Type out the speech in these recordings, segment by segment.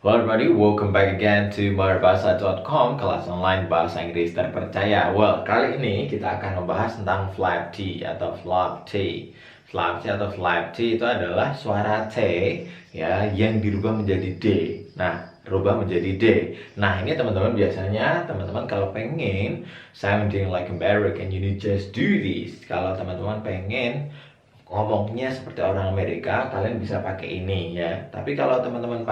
Hello everybody, welcome back again to bahasa.com, kelas online bahasa Inggris terpercaya. Well, kali ini kita akan membahas tentang flap T atau flap T. Flap T atau flap T itu adalah suara T ya yang dirubah menjadi D. Nah, rubah menjadi D. Nah, ini teman-teman biasanya teman-teman kalau pengen sounding like American, you need just do this. Kalau teman-teman pengen ngomongnya seperti orang Amerika, kalian bisa pakai ini ya. Tapi kalau teman-teman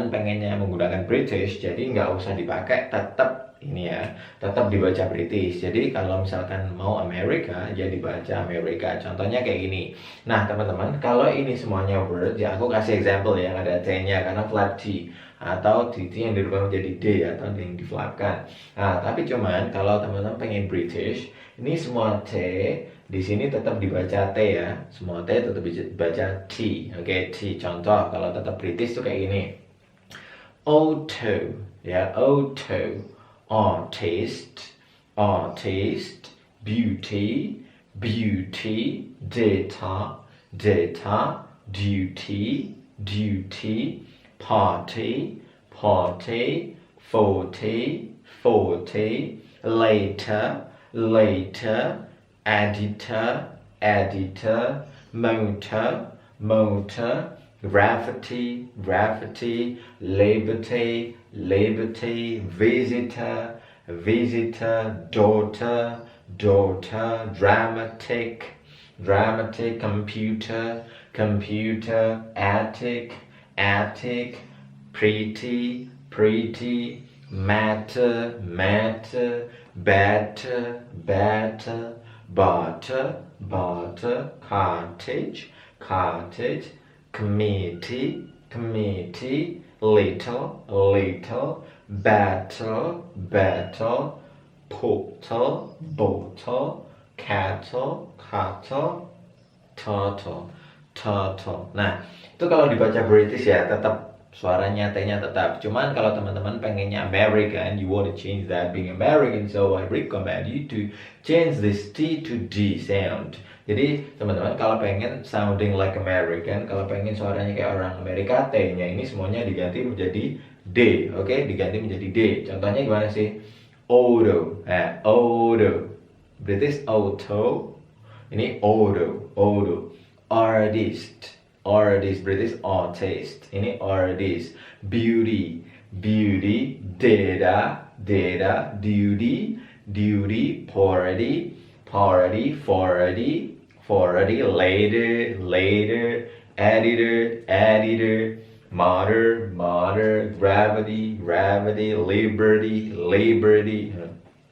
pengennya menggunakan British, jadi nggak usah dipakai, tetap ini ya, tetap dibaca British. Jadi kalau misalkan mau Amerika, ya dibaca Amerika. Contohnya kayak gini. Nah teman-teman, kalau ini semuanya word, ya aku kasih example yang ada T-nya karena flat T atau T yang dirubah menjadi D atau yang diflapkan. Nah tapi cuman kalau teman-teman pengen British, ini semua T di sini tetap dibaca T ya, semua T tetap dibaca T. Oke, T. Contoh kalau tetap British tuh kayak gini. Auto, ya, auto. Artist, artist. Beauty, beauty. Data, data. Duty, duty. Party, party. 40, 40. Later, later. Editor, editor. Motor, motor. Gravity, gravity. Liberty, liberty. Visitor, visitor. Daughter, daughter. Dramatic, dramatic. Computer, computer. Attic, attic. Pretty, pretty. Matter, matter. Better, better. Butter, butter. Cottage, cottage. Committee, committee. Little, little. Battle, battle. Bottle, bottle. Cattle, cattle. Turtle, turtle. Nah, itu kalau dibaca British ya tetap suaranya T-nya tetap. Cuman kalau teman-teman pengennya American, you want to change that being American, so I recommend you to change this T to D sound. Jadi teman-teman kalau pengen sounding like American, kalau pengen suaranya kayak orang Amerika, T-nya ini semuanya diganti menjadi D. Oke, diganti menjadi D. Contohnya gimana sih? Auto, auto. British auto. Ini auto, auto. Artist, artist. British artist. Ini artist. Beauty, beauty. Data, data. Duty, duty. Party, party. 40, 40. Later, later. Editor, editor. Mother, mother. Gravity, gravity. Liberty, liberty.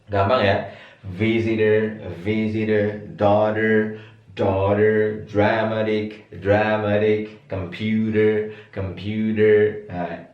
Gampang ya. Visitor, visitor. Daughter, daughter. Dramatic, dramatic. Computer, computer.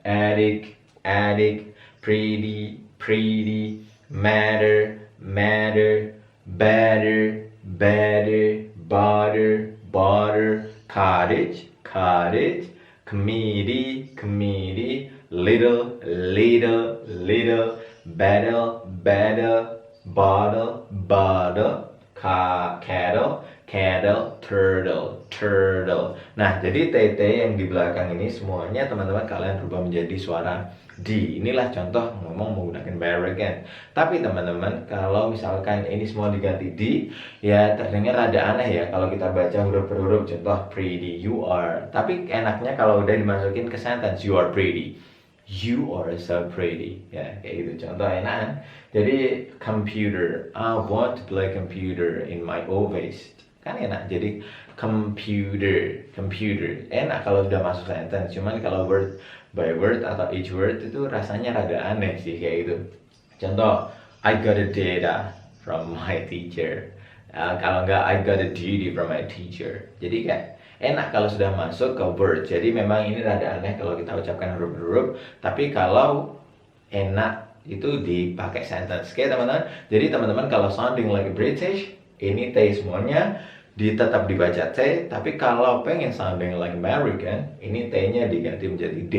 Attic, attic. Pretty, pretty. Matter, matter. Better, better. Butter, butter. Cottage, cottage. Committee, committee. Little, little, little. Battle, battle. Bottle, bottle. Kettle, kettle. Turtle, turtle. Nah, jadi TT yang di belakang ini semuanya teman-teman kalian rubah menjadi suara D. Inilah contoh ngomong menggunakan American. Tapi teman-teman kalau misalkan ini semua diganti D, ya terdengar rada aneh ya kalau kita baca huruf per huruf. Contoh pretty, you are. Tapi enaknya kalau udah dimasukin ke sentence, you are pretty. You are so pretty. Ya, kayak gitu. Contoh enak. Jadi computer, I want to play computer in my office. Kan enak. Jadi computer, computer. Enak kalau udah masuk sentence. Cuman kalau word by word atau each word itu rasanya rada aneh sih kayak gitu. Contoh, I got a data from my teacher. Kalau nggak, I got a duty from my teacher. Jadi kayak enak kalau sudah masuk ke word. Jadi memang ini rada aneh kalau kita ucapkan huruf-huruf. Tapi kalau enak itu dipakai sentence. Oke teman-teman. Jadi teman-teman kalau sounding like British, ini T semuanya tetap dibaca T. Tapi kalau pengen sounding like American, ini T-nya diganti menjadi D.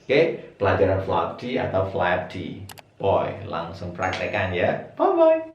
Oke, pelajaran flap T atau flap T. Boy, langsung praktekan ya. Bye bye.